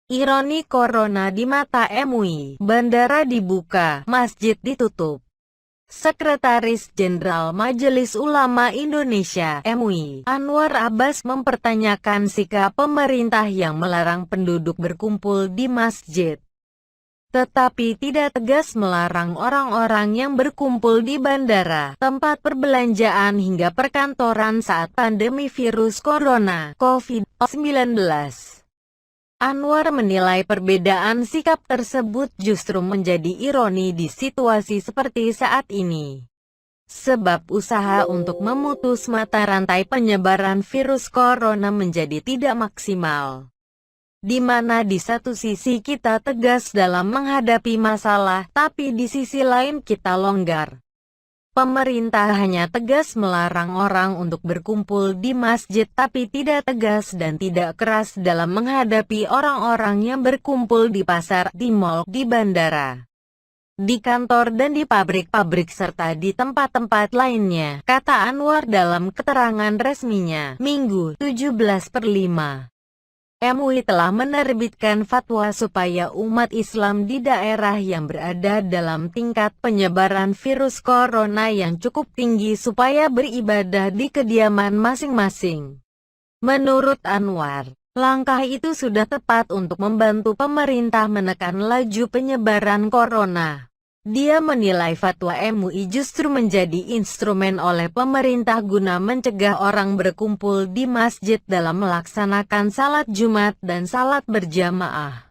Ironi corona di mata MUI, bandara dibuka, masjid ditutup. Sekretaris Jenderal Majelis Ulama Indonesia (MUI), Anwar Abbas mempertanyakan sikap pemerintah yang melarang penduduk berkumpul di masjid, tetapi tidak tegas melarang orang-orang yang berkumpul di bandara, tempat perbelanjaan hingga perkantoran saat pandemi virus corona (COVID-19). Anwar menilai perbedaan sikap tersebut justru menjadi ironi di situasi seperti saat ini. Sebab usaha untuk memutus mata rantai penyebaran virus corona menjadi tidak maksimal. Di mana di satu sisi kita tegas dalam menghadapi masalah, tapi di sisi lain kita longgar. Pemerintah hanya tegas melarang orang untuk berkumpul di masjid tapi tidak tegas dan tidak keras dalam menghadapi orang-orang yang berkumpul di pasar, di mal, di bandara, di kantor dan di pabrik-pabrik serta di tempat-tempat lainnya, kata Anwar dalam keterangan resminya, Minggu, 17/5. MUI telah menerbitkan fatwa supaya umat Islam di daerah yang berada dalam tingkat penyebaran virus corona yang cukup tinggi supaya beribadah di kediaman masing-masing. Menurut Anwar, langkah itu sudah tepat untuk membantu pemerintah menekan laju penyebaran corona. Dia menilai fatwa MUI justru menjadi instrumen oleh pemerintah guna mencegah orang berkumpul di masjid dalam melaksanakan salat Jumat dan salat berjamaah.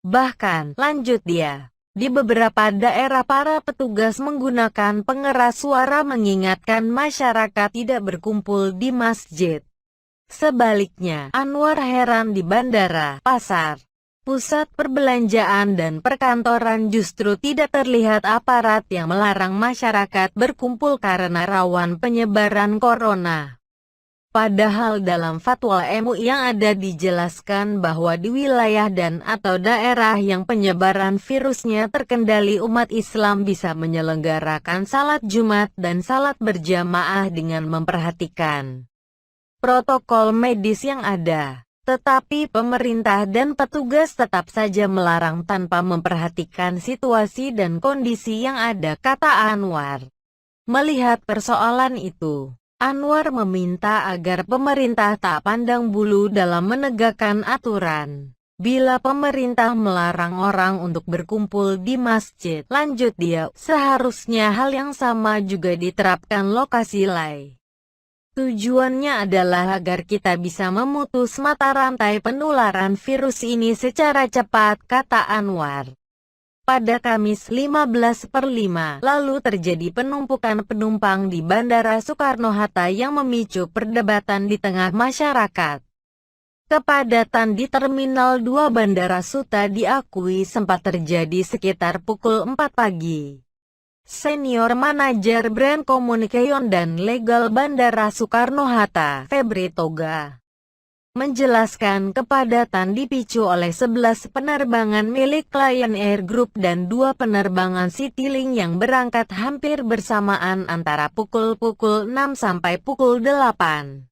Bahkan, lanjut dia, di beberapa daerah para petugas menggunakan pengeras suara mengingatkan masyarakat tidak berkumpul di masjid. Sebaliknya, Anwar heran di bandara, pasar, pusat perbelanjaan dan perkantoran justru tidak terlihat aparat yang melarang masyarakat berkumpul karena rawan penyebaran corona. Padahal dalam fatwa MUI yang ada dijelaskan bahwa di wilayah dan atau daerah yang penyebaran virusnya terkendali umat Islam bisa menyelenggarakan salat Jumat dan salat berjamaah dengan memperhatikan protokol medis yang ada. Tetapi pemerintah dan petugas tetap saja melarang tanpa memperhatikan situasi dan kondisi yang ada, kata Anwar. Melihat persoalan itu, Anwar meminta agar pemerintah tak pandang bulu dalam menegakkan aturan. Bila pemerintah melarang orang untuk berkumpul di masjid, lanjut dia, seharusnya hal yang sama juga diterapkan lokasi lain. Tujuannya adalah agar kita bisa memutus mata rantai penularan virus ini secara cepat, kata Anwar. Pada Kamis 15/5, lalu terjadi penumpukan penumpang di Bandara Soekarno-Hatta yang memicu perdebatan di tengah masyarakat. Kepadatan di Terminal 2 Bandara Suta diakui sempat terjadi sekitar pukul 4 pagi. Senior Manajer Brand Communication dan Legal Bandara Soekarno-Hatta, Febri Toga, menjelaskan kepadatan dipicu oleh 11 penerbangan milik Lion Air Group dan 2 penerbangan Citylink yang berangkat hampir bersamaan antara pukul 6 sampai pukul 8.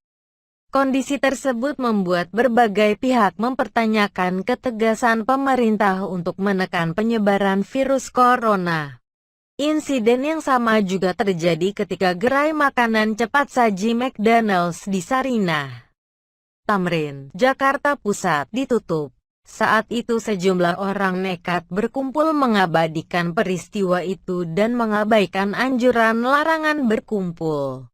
Kondisi tersebut membuat berbagai pihak mempertanyakan ketegasan pemerintah untuk menekan penyebaran virus corona. Insiden yang sama juga terjadi ketika gerai makanan cepat saji McDonald's di Sarinah, Tamrin, Jakarta Pusat ditutup. Saat itu sejumlah orang nekat berkumpul mengabadikan peristiwa itu dan mengabaikan anjuran larangan berkumpul.